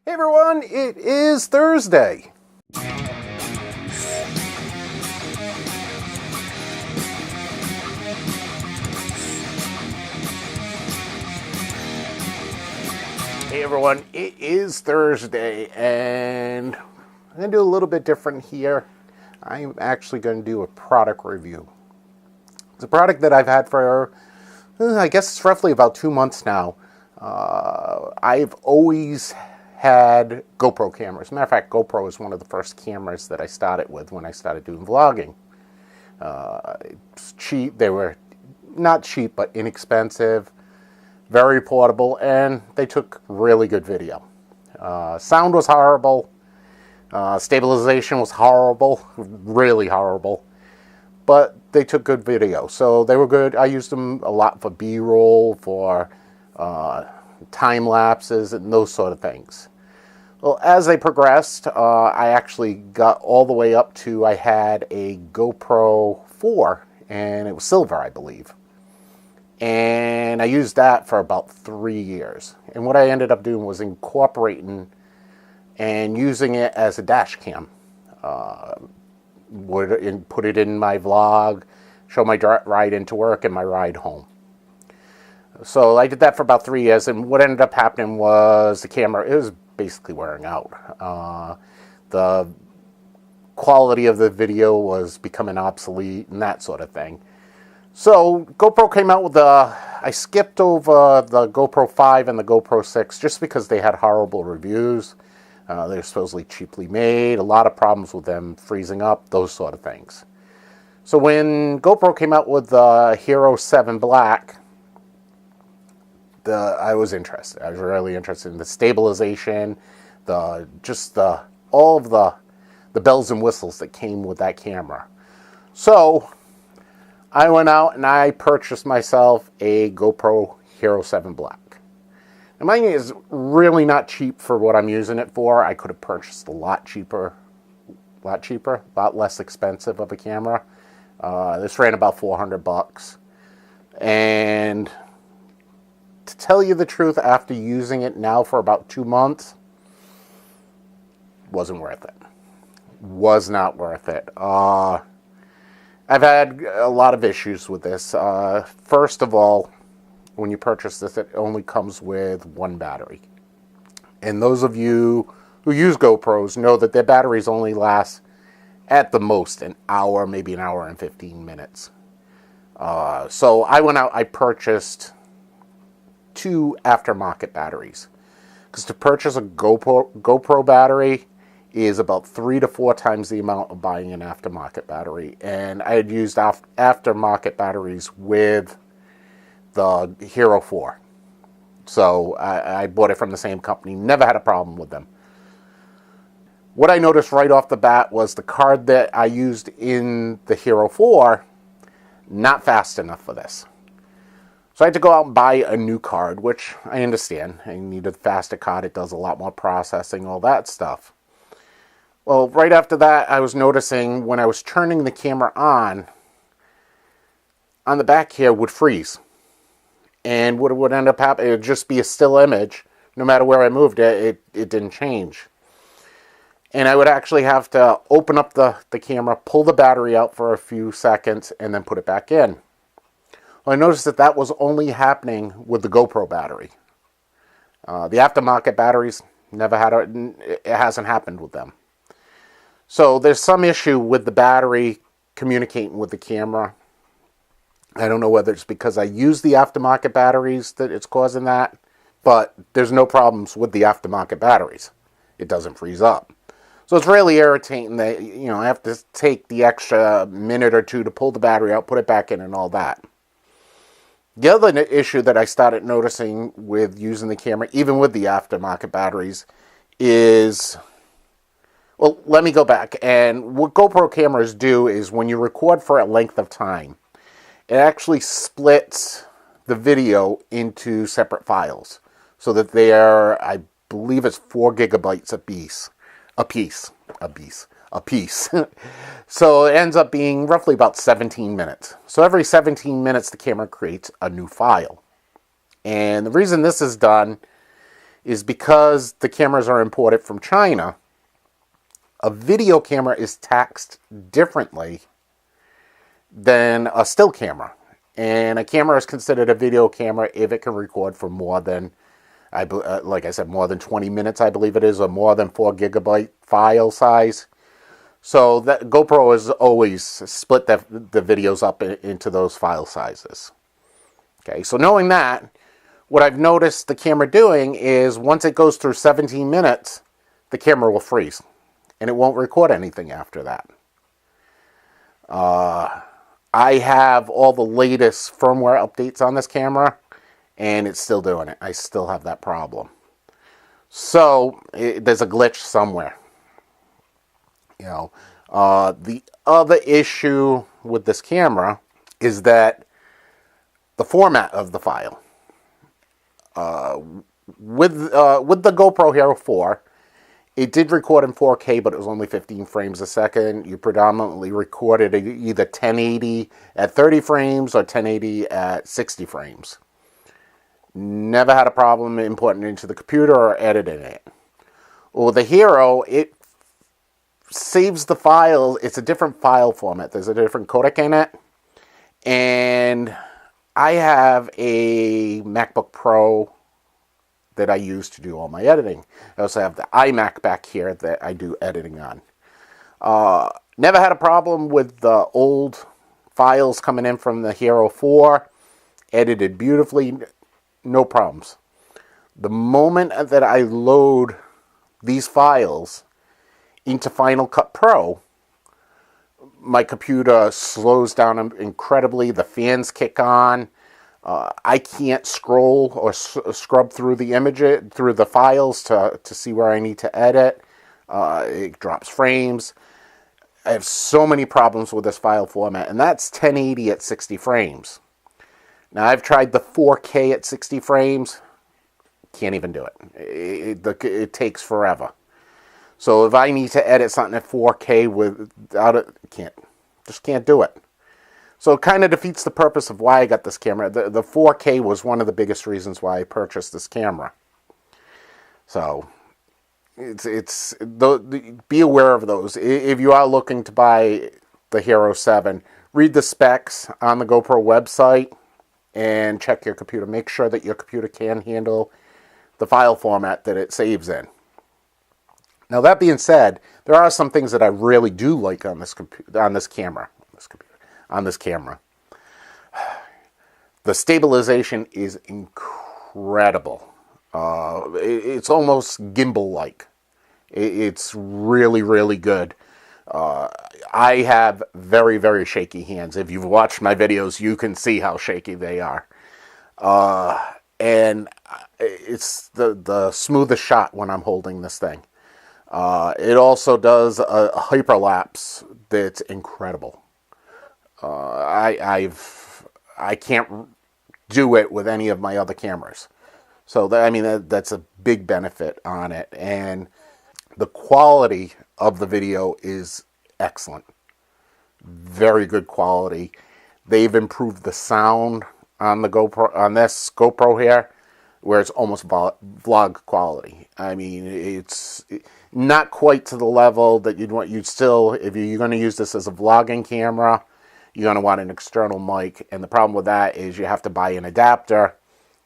Hey everyone, it is Thursday. Hey everyone, it is Thursday and I'm going to do a little bit different here. I'm actually going to do a product review. It's a product that I've had for, I guess it's roughly about 2 months now. I've always had GoPro cameras. As a matter of fact, GoPro is one of the first cameras that I started with when I started doing vlogging. It's cheap. They were not cheap, but inexpensive, very portable, and they took really good video. Sound was horrible. Stabilization was horrible, really horrible. But they took good video, so they were good. I used them a lot for B-roll, for time lapses, and those sort of things. Well, as they progressed, I actually got all the way up to, I had a GoPro 4, and it was silver, I believe. And I used that for about 3 years. And what I ended up doing was incorporating and using it as a dash cam. Would put it in my vlog, show my ride into work and my ride home. So I did that for about 3 years, and what ended up happening was the camera, it was basically wearing out. The quality of the video was becoming obsolete and that sort of thing. So GoPro came out with I skipped over the GoPro 5 and the GoPro 6 just because they had horrible reviews. They're supposedly cheaply made, a lot of problems with them freezing up, those sort of things. So when GoPro came out with the Hero 7 Black, I was interested. I was really interested in the stabilization, all of the bells and whistles that came with that camera. So I went out and I purchased myself a GoPro Hero 7 Black. And mine is really not cheap for what I'm using it for. I could have purchased a lot less expensive of a camera. This ran about $400. And to tell you the truth, after using it now for about 2 months, wasn't worth it. Was not worth it. I've had a lot of issues with this. First of all, when you purchase this, it only comes with one battery. And those of you who use GoPros know that their batteries only last at the most an hour, maybe an hour and 15 minutes. So I went out, I purchased 2 aftermarket batteries. Because to purchase a GoPro battery is about 3 to 4 times the amount of buying an aftermarket battery. And I had used aftermarket batteries with the Hero 4. So I bought it from the same company, never had a problem with them. What I noticed right off the bat was the card that I used in the Hero 4, not fast enough for this. So I had to go out and buy a new card, which I understand. I need a faster card. It does a lot more processing, all that stuff. Well, right after that, I was noticing when I was turning the camera on the back here would freeze. And what would end up happening, it would just be a still image. No matter where I moved it, it didn't change. And I would actually have to open up the camera, pull the battery out for a few seconds, and then put it back in. Well, I noticed that was only happening with the GoPro battery. The aftermarket batteries, it hasn't happened with them. So there's some issue with the battery communicating with the camera. I don't know whether it's because I use the aftermarket batteries that it's causing that, but there's no problems with the aftermarket batteries. It doesn't freeze up. So it's really irritating that, I have to take the extra minute or two to pull the battery out, put it back in, and all that. The other issue that I started noticing with using the camera, even with the aftermarket batteries, is, well, let me go back. And what GoPro cameras do is when you record for a length of time, it actually splits the video into separate files so that they are, I believe it's 4 gigabytes a piece. So it ends up being roughly about 17 minutes. So every 17 minutes, the camera creates a new file. And the reason this is done is because the cameras are imported from China, a video camera is taxed differently than a still camera. And a camera is considered a video camera if it can record for more than, like I said, more than 20 minutes, I believe it is, or more than 4 gigabyte file size. So that GoPro has always split the videos up into those file sizes. Okay, so knowing that, what I've noticed the camera doing is once it goes through 17 minutes, the camera will freeze, and it won't record anything after that. I have all the latest firmware updates on this camera, and it's still doing it. I still have that problem. So there's a glitch somewhere. You know, the other issue with this camera is that the format of the file. With the GoPro Hero 4, it did record in 4K, but it was only 15 frames a second. You predominantly recorded either 1080 at 30 frames or 1080 at 60 frames. Never had a problem importing it into the computer or editing it. Well, the Hero, it saves the file. It's a different file format. There's a different codec in it. And I have a MacBook Pro that I use to do all my editing. I also have the iMac back here that I do editing on. Never had a problem with the old files coming in from the Hero 4. Edited beautifully, no problems. The moment that I load these files into Final Cut Pro, my computer slows down incredibly. The fans kick on. I can't scroll or scrub through the files to see where I need to edit. It drops frames. I have so many problems with this file format, and that's 1080 at 60 frames. Now, I've tried the 4K at 60 frames. Can't even do it. It takes forever. So if I need to edit something at 4K without it, just can't do it. So it kind of defeats the purpose of why I got this camera. The 4K was one of the biggest reasons why I purchased this camera. So be aware of those. If you are looking to buy the Hero 7, read the specs on the GoPro website and check your computer. Make sure that your computer can handle the file format that it saves in. Now, that being said, there are some things that I really do like on this camera. The stabilization is incredible. It's almost gimbal-like. It's really, really good. I have very, very shaky hands. If you've watched my videos, you can see how shaky they are. And it's the smoothest shot when I'm holding this thing. It also does a hyperlapse that's incredible. I can't do it with any of my other cameras. So that's a big benefit on it. And the quality of the video is excellent. Very good quality. They've improved the sound on the GoPro, on this GoPro here, where it's almost vlog quality. I mean, it's not quite to the level that you'd still, if you're going to use this as a vlogging camera, you're going to want an external mic. And the problem with that is you have to buy an adapter.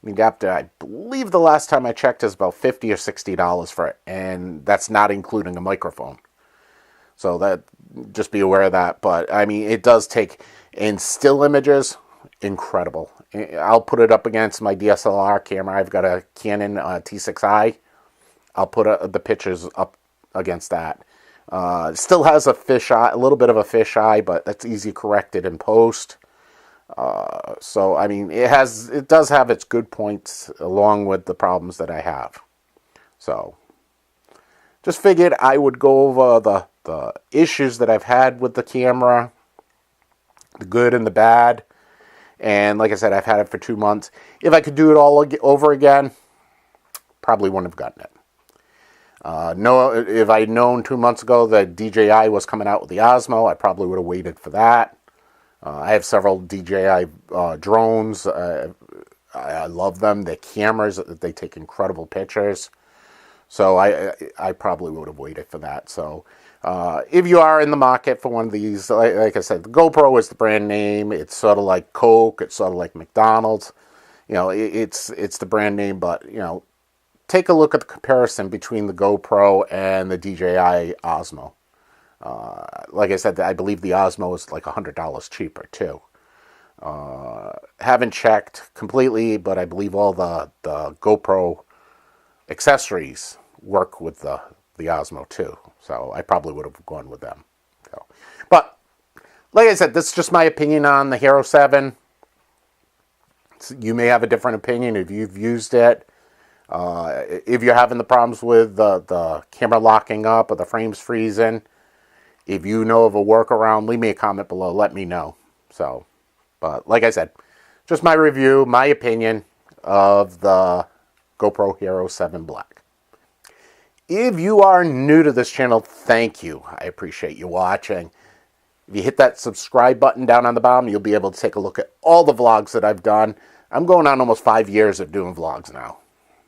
The adapter, I believe the last time I checked, is about $50 or $60 for it. And that's not including a microphone. So just be aware of that. But, I mean, it does take, in still images, incredible. I'll put it up against my DSLR camera. I've got a Canon T6i. I'll put the pictures up against that. It still has a little bit of a fisheye, but that's easy corrected in post. So I mean, it does have its good points along with the problems that I have. So just figured I would go over the issues that I've had with the camera, the good and the bad. And like I said, I've had it for 2 months. If I could do it all over again, probably wouldn't have gotten it. If I'd known 2 months ago that DJI was coming out with the Osmo, I probably would have waited for that. I have several DJI drones. I love them. Their cameras, they take incredible pictures. So I probably would have waited for that. So if you are in the market for one of these, like I said, the GoPro is the brand name. It's sort of like Coke. It's sort of like McDonald's. You know, it's the brand name, but, you know, take a look at the comparison between the GoPro and the DJI Osmo. Like I said, I believe the Osmo is like $100 cheaper too. Haven't checked completely, but I believe all the GoPro accessories work with the Osmo too. So I probably would have gone with them. So, but like I said, this is just my opinion on the Hero 7. You may have a different opinion if you've used it. If you're having the problems with the camera locking up or the frames freezing, if you know of a workaround, leave me a comment below. Let me know. So, but like I said, just my review, my opinion of the GoPro Hero 7 Black. If you are new to this channel, thank you. I appreciate you watching. If you hit that subscribe button down on the bottom, you'll be able to take a look at all the vlogs that I've done. I'm going on almost 5 years of doing vlogs now.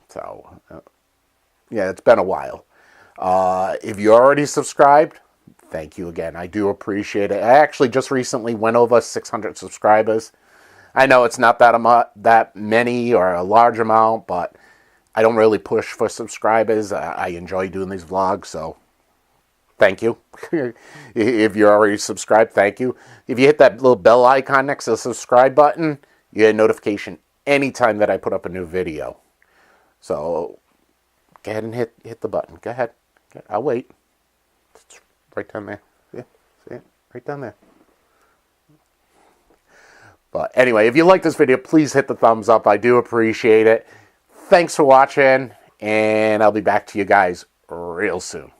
So, yeah, it's been a while. If you already subscribed, thank you again. I do appreciate it. I actually just recently went over 600 subscribers. I know it's not that many or a large amount, but I don't really push for subscribers. I enjoy doing these vlogs, so thank you. If you're already subscribed, thank you. If you hit that little bell icon next to the subscribe button, you get a notification anytime that I put up a new video. So go ahead and hit the button. Go ahead. I'll wait. It's right down there. Yeah, see it? Right down there. But anyway, if you like this video, please hit the thumbs up. I do appreciate it. Thanks for watching, and I'll be back to you guys real soon.